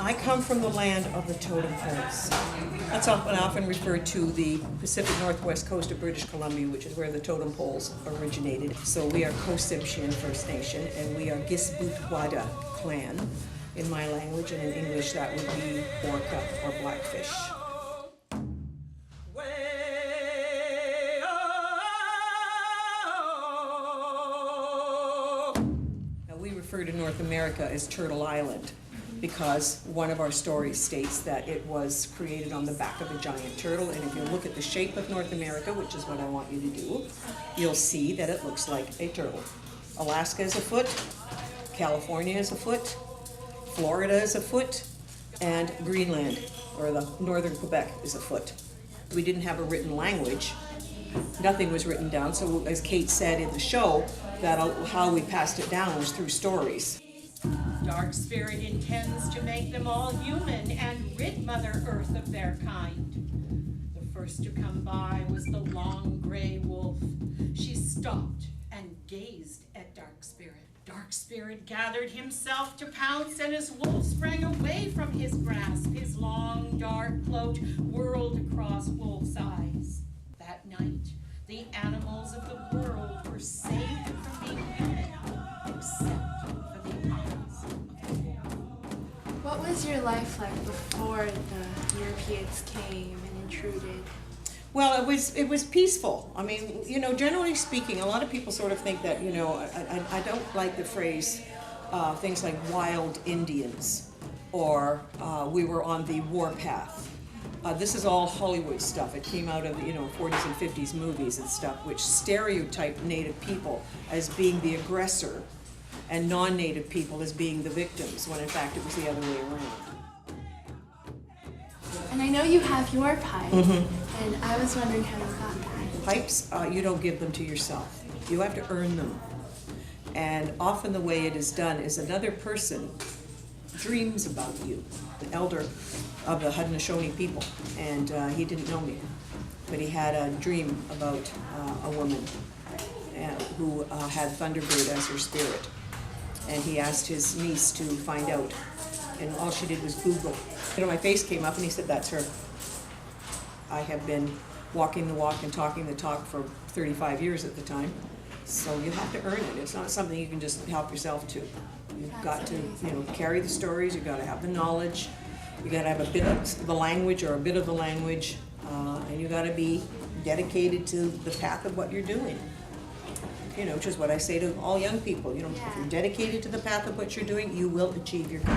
I come from the land of the totem poles. That's often referred to the Pacific Northwest coast of British Columbia, which is where the totem poles originated. So we are Ko-Tsimshian First Nation, and we are Gisbootwada clan in my language, and in English that would be orca or blackfish. Now we refer to North America as Turtle Island, because one of our stories states that it was created on the back of a giant turtle, and if you look at the shape of North America, which is what I want you to do, you'll see that it looks like a turtle. Alaska is a foot, California is a foot, Florida is a foot, and Greenland, or the northern Quebec, is a foot. We didn't have a written language. Nothing was written down, so as Kate said in the show, that how we passed it down was through stories. Dark Spirit intends to make them all human and rid Mother Earth of their kind. The first to come by was the long gray wolf. She stopped and gazed at Dark Spirit. Dark Spirit gathered himself to pounce, and as wolf sprang away from his grasp, his long dark cloak whirled across wolf's eyes. That night, the animals of the world were saved from being human, except what was your life like before the Europeans came and intruded? Well, it was peaceful. I mean, generally speaking, a lot of people sort of think that, I don't like the phrase things like wild Indians or we were on the warpath. This is all Hollywood stuff. It came out of the 40s and 50s movies and stuff, which stereotype Native people as being the aggressor and non-Native people as being the victims, when in fact it was the other way around. And I know you have your pipe, and I was wondering how you got that. Pipes, you don't give them to yourself. You have to earn them. And often the way it is done is another person dreams about you, an elder of the Haudenosaunee people, and he didn't know me, but he had a dream about a woman who had Thunderbird as her spirit. And he asked his niece to find out, and all she did was Google. My face came up, and he said, "That's her." I have been walking the walk and talking the talk for 35 years at the time, so you have to earn it. It's not something you can just help yourself to. You've got to, carry the stories. You've got to have the knowledge. You got to have a bit of the language or a bit of the language, and you got to be dedicated to the path of what you're doing. Which is what I say to all young people. If you're dedicated to the path of what you're doing, you will achieve your goal.